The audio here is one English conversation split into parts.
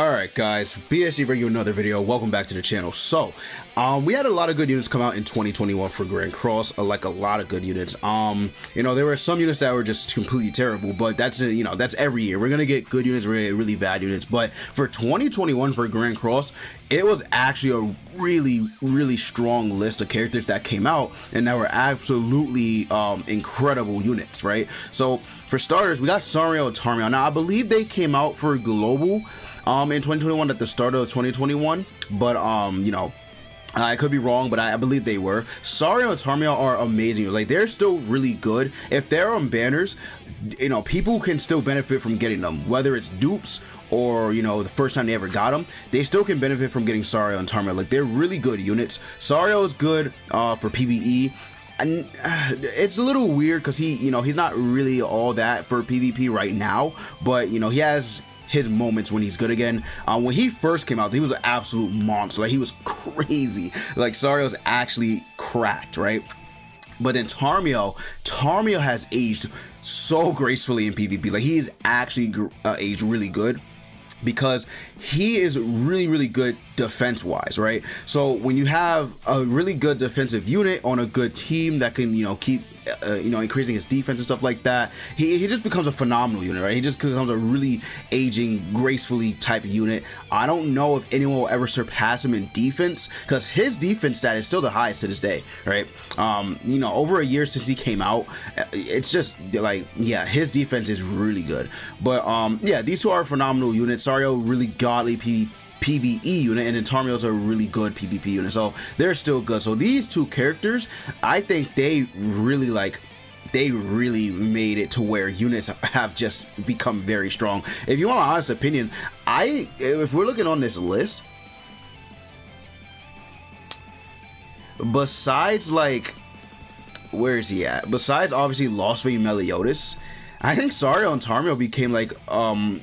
Alright guys, BSG bring you another video. Welcome back to the channel. So we had a lot of good units come out in 2021 for Grand Cross, like a lot of good units. You know, there were some units that were just completely terrible, but that's that's every year. We're gonna get good units, we're gonna get really bad units, but for 2021 for Grand Cross, it was actually a really strong list of characters that came out and that were absolutely incredible units, right? So for starters, we got Sariel and Tarmiel. Now I believe they came out for global in 2021 at the start of 2021, but you know, I could be wrong, but I believe they were. Sariel and Tarmiel are amazing. Like, they're still really good. If they're on banners, you know, people can still benefit from getting them, whether it's dupes or, you know, the first time they ever got them, they still can benefit from getting Sariel and Tarmiel. Like, they're really good units. Sariel is good for PvE. And it's a little weird because he's not really all that for PvP right now, but you know, he has his moments when he's good again. When he first came out, he was an absolute monster. Like, he was crazy. Like, Sariel's actually cracked, right? But then Tarmiel has aged so gracefully in PvP. Like, he is actually aged really good, because he is really good defense wise, right? So when you have a really good defensive unit on a good team that can, you know, keep increasing his defense and stuff like that, he just becomes a phenomenal unit, right? He just becomes a really aging gracefully type unit. I don't know if anyone will ever surpass him in defense, because his defense stat is still the highest to this day, right? You know, over a year since he came out, it's just like, yeah, his defense is really good. But yeah, these two are phenomenal units. Sariel, really godly PvE unit, and then Tarmiel's a really good PvP unit, so they're still good. So these two characters, I think they really made it to where units have just become very strong. If you want an honest opinion, if we're looking on this list, besides, like, where is he at? Besides obviously Lost Vein Meliodas, I think Sariel and Tarmiel became, like,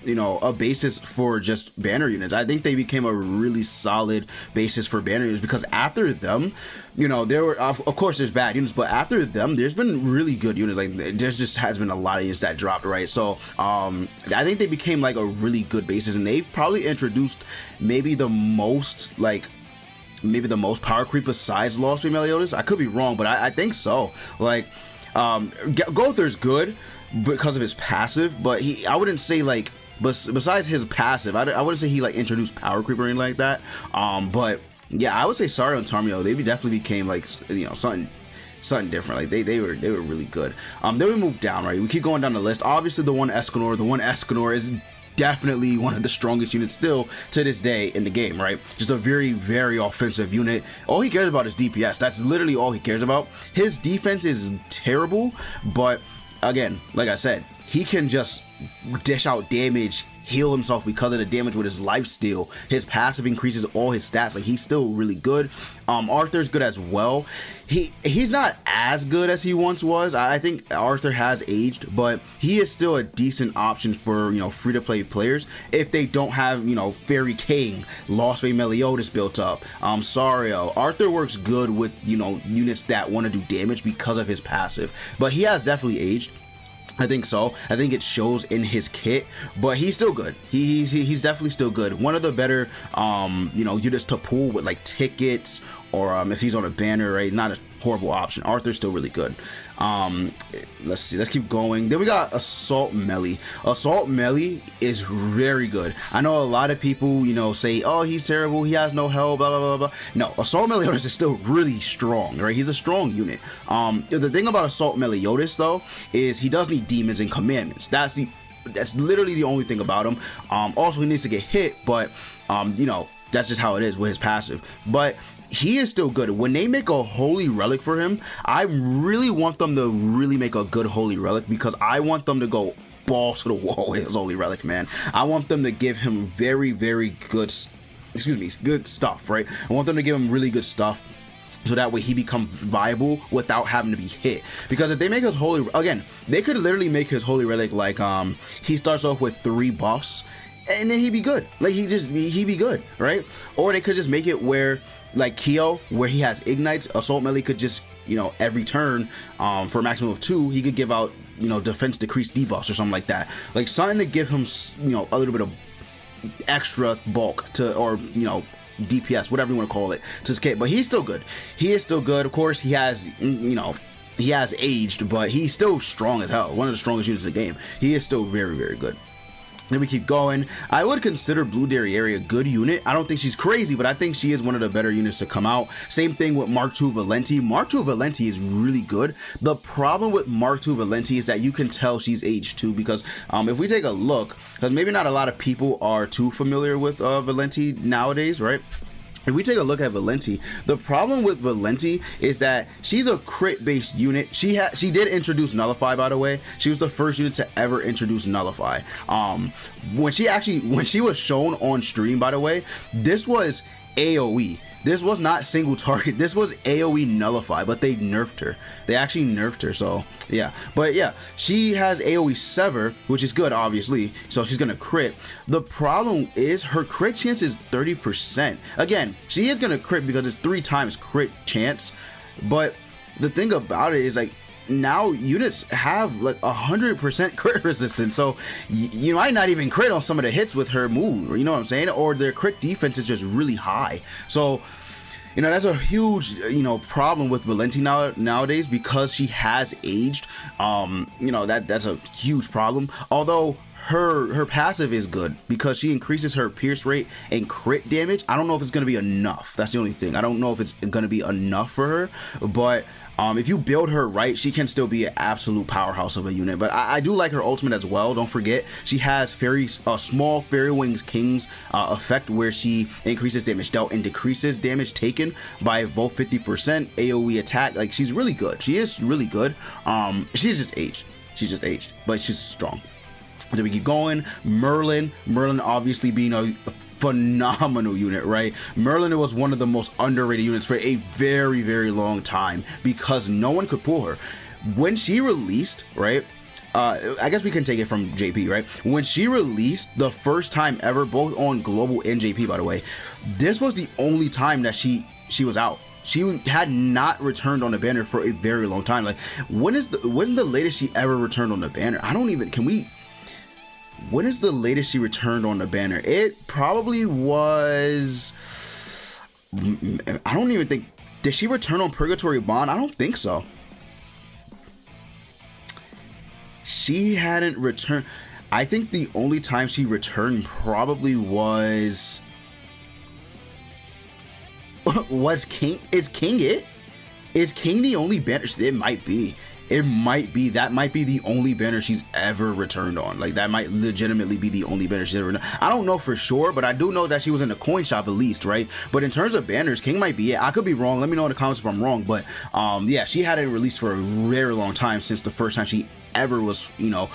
you know, a basis for just banner units. I think they became a really solid basis for banner units, because after them, you know, there were, of course there's bad units, but after them there's been really good units. Like, there just has been a lot of units that dropped, right? So I think they became like a really good basis, and they probably introduced maybe the most power creep besides Lost Vein Meliodas. I could be wrong, but I think so. Like, Gother's good because of his passive, but I wouldn't say, like, besides his passive, I wouldn't say he, like, introduced power creep or anything like that. But yeah, I would say Sariel and Tarmiel, they definitely became, like, you know, something different. Like, they were really good. Then we move down, right? We keep going down the list. Obviously the one Escanor is definitely one of the strongest units still to this day in the game, right? Just a very offensive unit. All he cares about is DPS. That's literally all he cares about. His defense is terrible, but again, like I said, he can just dish out damage, heal himself because of the damage with his lifesteal. His passive increases all his stats. Like, he's still really good. Arthur's good as well. He's not as good as he once was. I think Arthur has aged, but he is still a decent option for, you know, free-to-play players if they don't have, you know, Fairy King, Lost Vein Meliodas built up, Sariel. Arthur works good with, you know, units that want to do damage because of his passive, but he has definitely aged. I think so. I think it shows in his kit, but he's still good. He's definitely still good. One of the better, you know, units to pull with, like, tickets, or if he's on a banner, right? Not a horrible option. Arthur's still really good. Let's see, let's keep going. Then we got Assault Melee. Assault Melee is very good. I know a lot of people, you know, say, oh, he's terrible, he has no health, blah blah blah. No, Assault Meliodas is still really strong, right? He's a strong unit. The thing about Assault Meliodas, though, is he does need demons and commandments. That's literally the only thing about him. Also, he needs to get hit, but you know, that's just how it is with his passive. But he is still good. When they make a holy relic for him, I really want them to really make a good holy relic, because I want them to go balls to the wall with his holy relic, man. I want them to give him very good, good stuff, right? I want them to give him really good stuff, so that way he becomes viable without having to be hit. Because if they make his holy, again, they could literally make his holy relic like, he starts off with 3 buffs and then he'd be good. Like, he'd be good, right? Or they could just make it where, like Kyo, where he has ignites, Assault Melee could just, you know, every turn, for a maximum of 2, he could give out, you know, defense decrease debuffs or something like that. Like, something to give him, you know, a little bit of extra bulk to, or you know, DPS, whatever you want to call it, to skate. But he's still good. He is still good. Of course, he has, you know, he has aged, but he's still strong as hell. One of the strongest units in the game. He is still very, very good. Then we keep going. I would consider Blue Derriere a good unit. I don't think she's crazy, but I think she is one of the better units to come out. Same thing with Mark II Valenti. Mark II Valenti is really good. The problem with Mark II Valenti is that you can tell she's aged too, because if we take a look, because maybe not a lot of people are too familiar with Valenti nowadays, right? If we take a look at Valenti, the problem with Valenti is that she's a crit based unit. She did introduce Nullify, by the way. She was the first unit to ever introduce Nullify. When she was shown on stream, by the way, this was AoE. This was not single target. This was AoE Nullify, but they nerfed her. They actually nerfed her, so yeah. But yeah, she has AoE Sever, which is good, obviously, so she's gonna crit. The problem is her crit chance is 30%. Again, she is gonna crit because it's 3 times crit chance, but the thing about it is, like, now units have like 100% crit resistance, so you might not even crit on some of the hits with her move, you know what I'm saying, or their crit defense is just really high. So you know, that's a huge, you know, problem with Valenti nowadays, because she has aged. You know, that's a huge problem. Although her passive is good because she increases her pierce rate and crit damage. I don't know if it's going to be enough. That's the only thing. I don't know if it's going to be enough for her, but if you build her right, she can still be an absolute powerhouse of a unit. But I do like her ultimate as well. Don't forget, she has small Fairy Wings King's effect, where she increases damage dealt and decreases damage taken by both 50% AoE attack. Like, she's really good. She is really good. She's just aged. She's just aged, but she's strong. Then we keep going. Merlin obviously being a phenomenal unit, right? Merlin was one of the most underrated units for a very, very long time because no one could pull her. When she released, right? I guess we can take it from JP, right? When she released the first time ever, both on Global and JP, by the way, this was the only time that she was out. She had not returned on the banner for a very long time. Like, when's the latest she ever returned on the banner? When is the latest she returned on the banner? It probably was, I don't even think, did she return on Purgatory Bond? I don't think so. She hadn't returned. I think the only time she returned probably was King. Is King it? Is King the only banner? It might be. That might be the only banner she's ever returned on. Like, that might legitimately be the only banner she's ever returned. I don't know for sure, but I do know that she was in the coin shop at least, right? But in terms of banners, King might be it. I could be wrong. Let me know in the comments if I'm wrong. But yeah, she hadn't released for a very long time, since the first time she ever was, you know,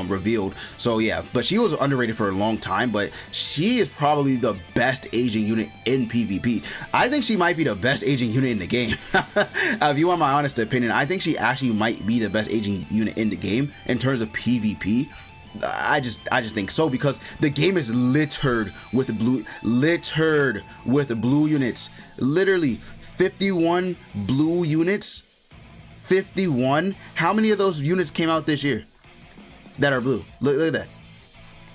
revealed. So yeah, but she was underrated for a long time, but she is probably the best aging unit in PvP. I think she might be the best aging unit in the game. If you want my honest opinion, I think she actually might be the best aging unit in the game in terms of PvP. I just think so, because the game is littered with blue units. Literally 51 blue units. 51. How many of those units came out this year that are blue? Look at that.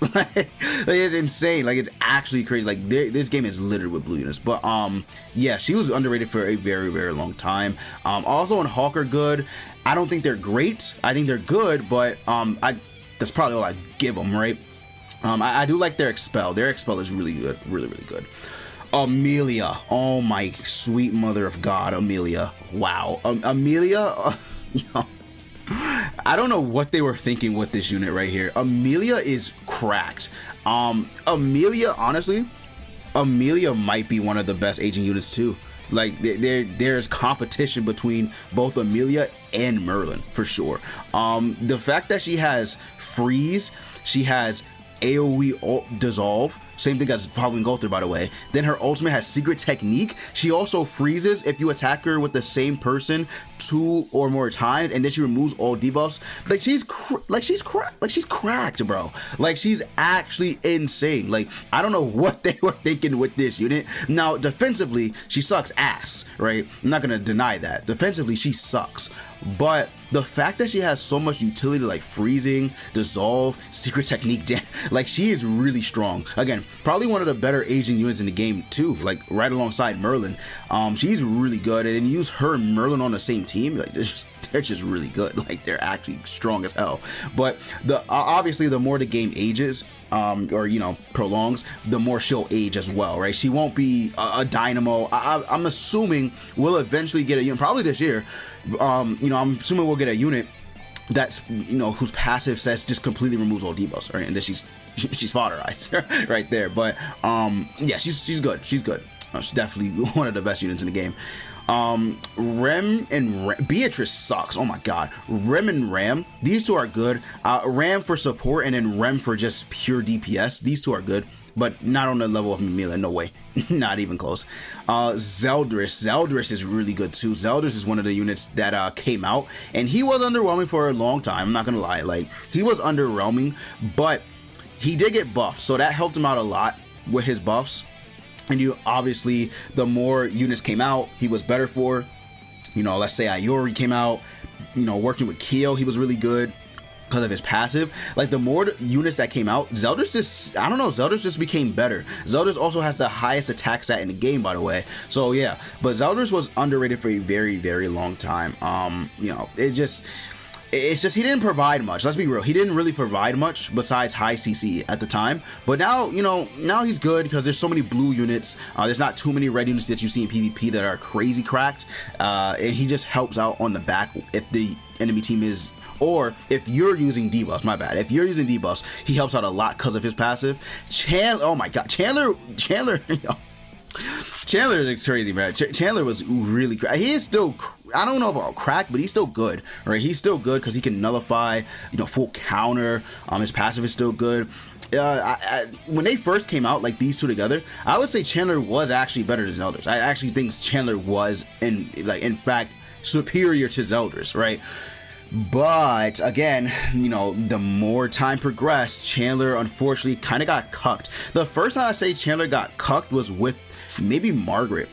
Like, it's insane. Like, it's actually crazy. Like, this game is littered with blue units. But yeah, she was underrated for a very, very long time. Also, in Hawk are good. I don't think they're great. I think they're good, but that's probably all I give them, right? I do like their Expel. Their Expel is really good, really, really good. Amelia, oh my sweet mother of God, Amelia. Wow, Amelia. I don't know what they were thinking with this unit right here. Amelia is cracked. Amelia, honestly, Amelia might be one of the best aging units too. Like, there's competition between both Amelia and Merlin for sure. The fact that she has freeze, she has AoE dissolve, same thing as following Gulther, by the way. Then her ultimate has secret technique. She also freezes if you attack her with the same person 2 or more times, and then she removes all debuffs. Like, she's cracked, bro. Like, she's actually insane. Like, I don't know what they were thinking with this unit. Now, defensively, she sucks ass, right? I'm not gonna deny that. Defensively, she sucks. But the fact that she has so much utility, like freezing, dissolve, secret technique, like, she is really strong. Again, time. Probably one of the better aging units in the game too, like right alongside Merlin. She's really good, and use her and Merlin on the same team, like they're just really good. Like they're actually strong as hell. But obviously the more the game ages, or prolongs, the more she'll age as well, right? She won't be a dynamo. I'm assuming we'll eventually get a unit, probably this year. I'm assuming we'll get a unit that's whose passive sets just completely removes all debuffs, right? And then she's fodderized right there. But yeah, she's good. She's definitely one of the best units in the game. Rem and Beatrice sucks. Oh my god. Rem and Ram, these two are good. Ram for support and then Rem for just pure DPS. These two are good, but not on the level of Mimila. No way. Not even close. Zeldris is really good too. Zeldris is one of the units that came out, and he was underwhelming for a long time. I'm not gonna lie, like he was underwhelming, but he did get buffed, so that helped him out a lot with his buffs. And obviously the more units came out, he was better for. Let's say Iori came out, working with Kyo, he was really good because of his passive. Like the more units that came out, Zeldris just became better. Zeldris also has the highest attack stat in the game, by the way. So yeah, but Zeldris was underrated for a very, very long time. It's just he didn't provide much. Let's be real. He didn't really provide much besides high CC at the time. But now, now he's good because there's so many blue units. There's not too many red units that you see in PvP that are crazy cracked. And he just helps out on the back if the enemy team is, or if you're using debuffs, my bad. If you're using debuffs, he helps out a lot because of his passive. Oh my god, Chandler, Chandler is crazy, man. Chandler was really he is still, I don't know about crack, but he's still good, right? He's still good because he can nullify, full counter. His passive is still good. When they first came out, like these two together, I would say Chandler was actually better than Zeldris. I actually think Chandler was in fact superior to Zeldris, right? But again, the more time progressed, Chandler unfortunately kind of got cucked. The first time I say Chandler got cucked was with maybe Margaret.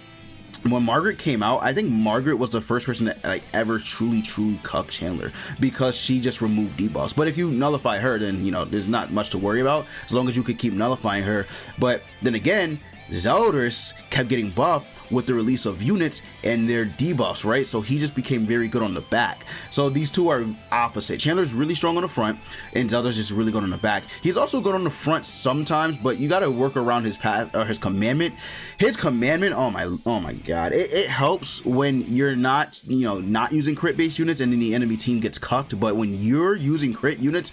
When Margaret came out, I think Margaret was the first person that ever truly cucked Chandler because she just removed debuffs. But if you nullify her, then there's not much to worry about as long as you could keep nullifying her. But then again, Zeldris kept getting buffed with the release of units and their debuffs, right? So he just became very good on the back. So these two are opposite. Chandler's really strong on the front and Zeldris is really good on the back. He's also good on the front sometimes, but you got to work around his path or his commandment. His commandment, oh my god, it helps when you're not not using crit based units and then the enemy team gets cucked. But when you're using crit units,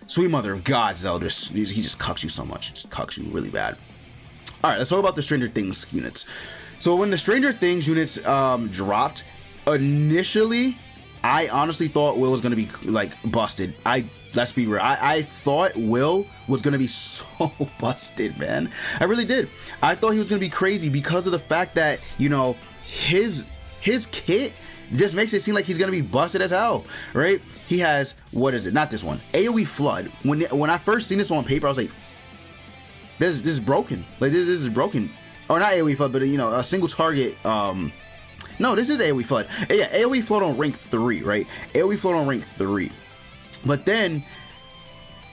sweet mother of god, Zeldris, he just cucks you so much. Just cucks you really bad. All right, let's talk about the Stranger Things units. So when the Stranger Things units dropped, initially, I honestly thought Will was gonna be busted. Let's be real. I thought Will was gonna be so busted, man. I really did. I thought he was gonna be crazy because of the fact that his kit just makes it seem like he's gonna be busted as hell, right? He has, what is it? Not this one. AoE Flood. When I first seen this on paper, I was like, this is broken. Like this is broken. Or not AoE Flood, but a single target. No, this is AoE Flood. Yeah, AoE Flood on rank 3, right? AoE Flood on rank 3. But then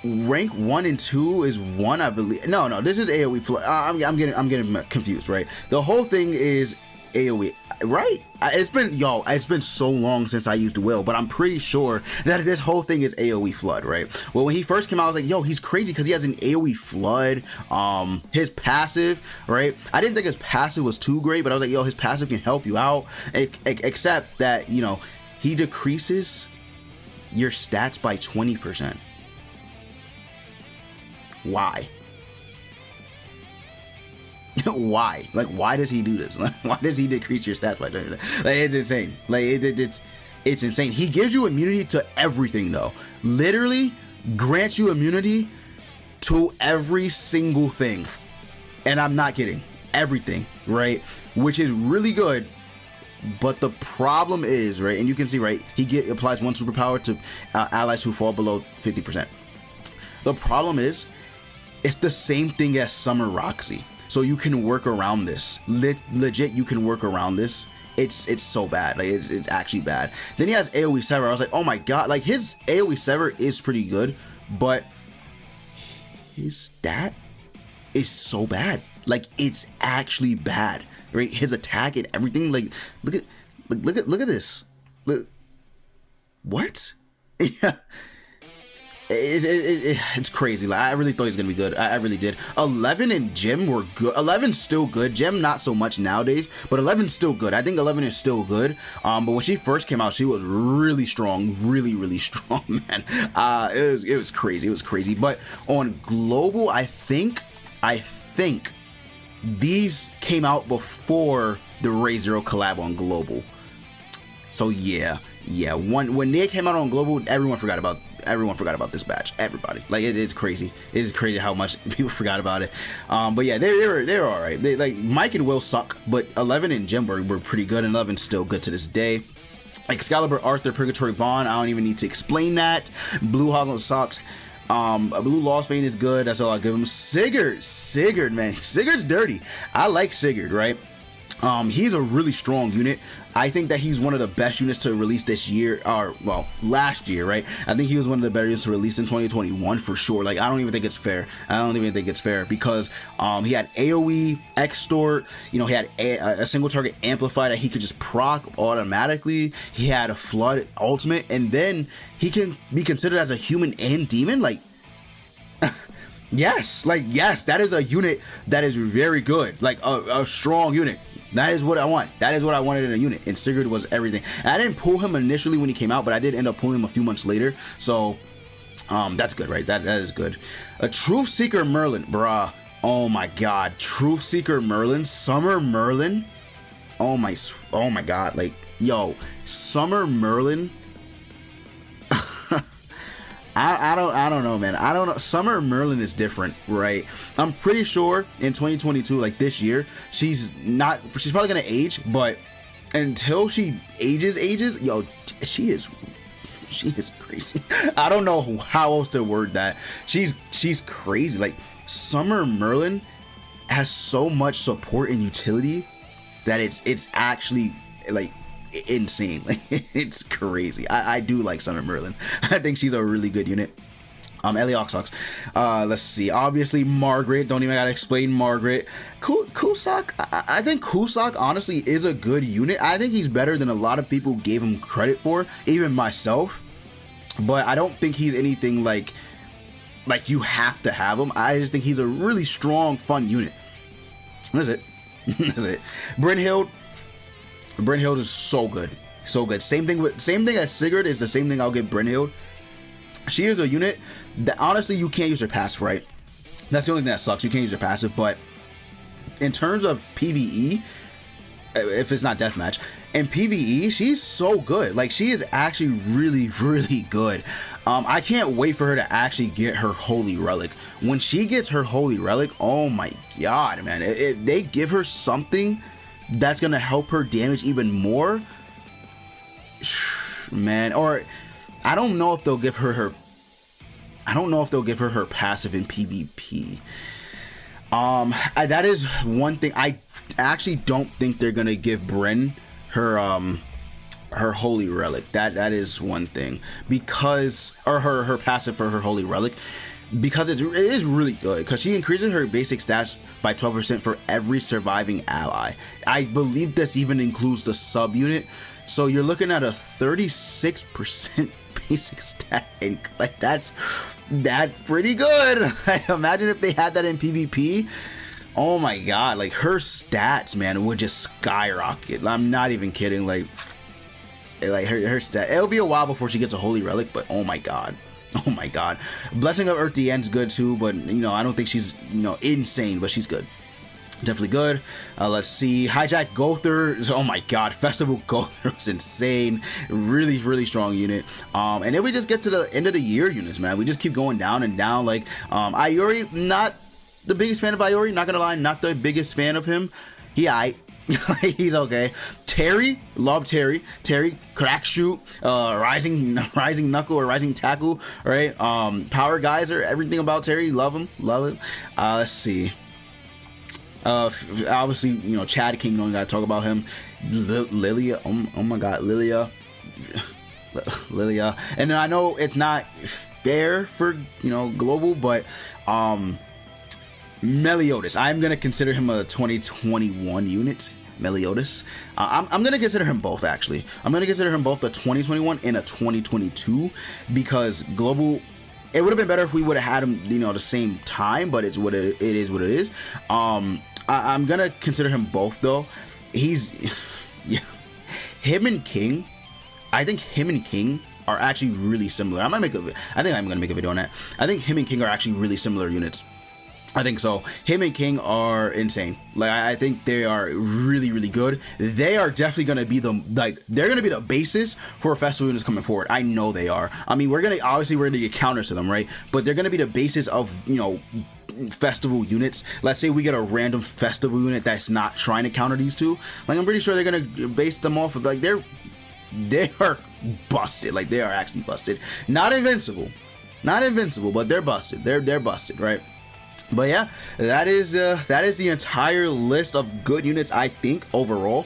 rank 1 and 2 is 1, I believe. No, this is AoE Flood. I'm getting confused, right? The whole thing is AoE, right? It's been so long since I used Will, but I'm pretty sure that this whole thing is AoE Flood, right? Well, when he first came out, I was like, yo, he's crazy because he has an AoE Flood. His passive, right? I didn't think his passive was too great, but I was like, yo, his passive can help you out, except that he decreases your stats by 20%. Why? Why? Why does he do this? Why does he decrease your stats by 20%? It's insane. It's insane. He gives you immunity to everything, though. Literally grants you immunity to every single thing. And I'm not kidding. Everything, right? Which is really good. But the problem is, right, and you can see, right, he applies one superpower to allies who fall below 50%. The problem is, it's the same thing as Summer Roxy. So you can work around this. Legit, you can work around this. It's so bad. It's actually bad. Then he has AoE Sever. I was like, oh my god. His AoE Sever is pretty good, but his stat is so bad. Like, it's actually bad, right? His attack and everything. Like, look at this. Look, what? Yeah. It's crazy. Like, I really thought he was gonna be good. I really did. 11 and Gem were good. 11's still good. Gem not so much nowadays, but 11's still good. I think 11 is still good. But when she first came out, she was really strong, really strong, man. It was crazy. It was crazy. But on global, I think these came out before the Ray Zero collab on global. So yeah. When they came out on global, everyone forgot about this batch. Everybody, like, it's crazy. It is crazy how much people forgot about it. But yeah, they were all right. They, like, Mike and Will suck, but 11 and Jim were pretty good, and 11's still good to this day. Excalibur, Arthur, Purgatory Bond, I don't even need to explain that. Blue Hollow sucks. Blue Lost Vein is good. That's all I'll give him. Sigurd, man. Sigurd's dirty. I like Sigurd, right? He's a really strong unit. I think that he's one of the best units to release this year, or, well, last year, right? I think he was one of the better units to release in 2021 for sure. Like, I don't even think it's fair. Because he had AoE, Extort, you know, he had a single target amplify that he could just proc automatically. He had a Flood ultimate, and then he can be considered as a human and demon. Like, yes, that is a unit that is very good. Like, a strong unit. That is what I want. That is what I wanted in a unit. And Sigurd was everything. And I didn't pull him initially when he came out, but I did end up pulling him a few months later. So, that's good, right? That is good. A Truth Seeker Merlin, bruh. Oh my God, Truth Seeker Merlin, Summer Merlin. Oh my God, like, yo, Summer Merlin. I don't know, man. I don't know. Summer Merlin is different, right? I'm pretty sure in 2022, like this year, she's probably gonna age, but until she ages, yo, she is crazy. I don't know how else to word that. She's crazy. Like, Summer Merlin has so much support and utility that it's actually, like, insane. Like, it's crazy. I do like Summer Merlin. I think she's a really good unit. Eliox sucks. Let's see. Obviously, Margaret. Don't even gotta explain Margaret. Kusak. I think Kusak honestly is a good unit. I think he's better than a lot of people gave him credit for, even myself. But I don't think he's anything like you have to have him. I just think he's a really strong, fun unit. That's it. That's it. Brynhild is so good. Same thing as Sigurd is the same thing I'll give Brynhild. She is a unit that honestly you can't use her passive, right? That's the only thing that sucks. You can't use her passive, but in terms of PvE, if it's not deathmatch, in PvE, she's so good. Like, she is actually really good. I can't wait for her to actually get her Holy Relic. When she gets her Holy Relic, oh my God, man. If they give her something that's gonna help her damage even more, man. Or I don't know if they'll give her her passive in PvP. That is one thing. I actually don't think they're gonna give Bryn her Holy Relic. That is one thing, because, or her passive for her Holy Relic, because it is really good, because she increases her basic stats by 12% for every surviving ally. I believe this even includes the sub unit, so you're looking at a 36% basic stat, and like that's pretty good. Imagine if they had that in PvP. Oh my God, like, her stats, man, would just skyrocket. I'm not even kidding. Like her stat, it'll be a while before she gets a Holy Relic, but oh my God. Oh my God. Blessing of Earth DN's good too, but you know, I don't think she's, you know, insane, but she's good. Definitely good. Let's see. Hijack Gother. Oh my God. Festival Gother was insane. Really strong unit. And then we just get to the end of the year units, man. We just keep going down and down. Like, Iori, not the biggest fan of Iori, not gonna lie, not the biggest fan of him. He's okay. Terry, love Terry. Terry, crack shoot, rising knuckle or rising tackle, right? Power geyser, everything about Terry, love him. Let's see. Obviously, you know, Chad King, don't gotta talk about him. Lilia, oh my God, Lilia. And then I know it's not fair for, you know, global, but Meliodas. I'm gonna consider him a 2021 unit. Meliodas. I'm gonna consider him both, actually. I'm gonna consider him both a 2021 and a 2022 because global. It would have been better if we would have had him, you know, the same time, but it's what it is. What it is. I'm gonna consider him both though. He's yeah, him and King. I think him and King are actually really similar. I think I'm gonna make a video on that. I think him and King are actually really similar units. I think so. Him and King are insane. Like I think they are really, really good. They are definitely gonna be they're gonna be the basis for festival units coming forward. I know they are. I mean, we're gonna get counters to them, right? But they're gonna be the basis of, you know, festival units. Let's say we get a random festival unit that's not trying to counter these two. Like I'm pretty sure they're gonna base them off of they are busted. Like they are actually busted. Not invincible, but they're busted. They're busted, right? But yeah, that is the entire list of good units I think overall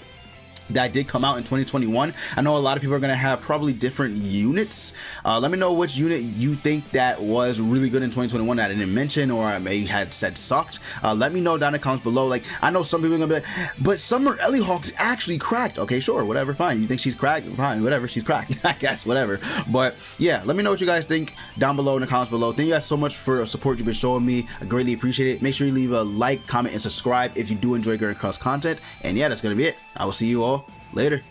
that did come out in 2021. I know a lot of people are gonna have probably different units. Let me know which unit you think that was really good in 2021 that I didn't mention or I may had said sucked. Let me know down in the comments below. Like I know some people are gonna be like, but Summer Ellie Hawk's actually cracked. Okay, sure, whatever, fine. You think she's cracked? Fine, whatever, she's cracked. I guess, whatever. But yeah, let me know what you guys think down below in the comments below. Thank you guys so much for the support you've been showing me. I greatly appreciate it. Make sure you leave a like, comment, and subscribe if you do enjoy Gary Cross content. And yeah, that's gonna be it. I will see you all later.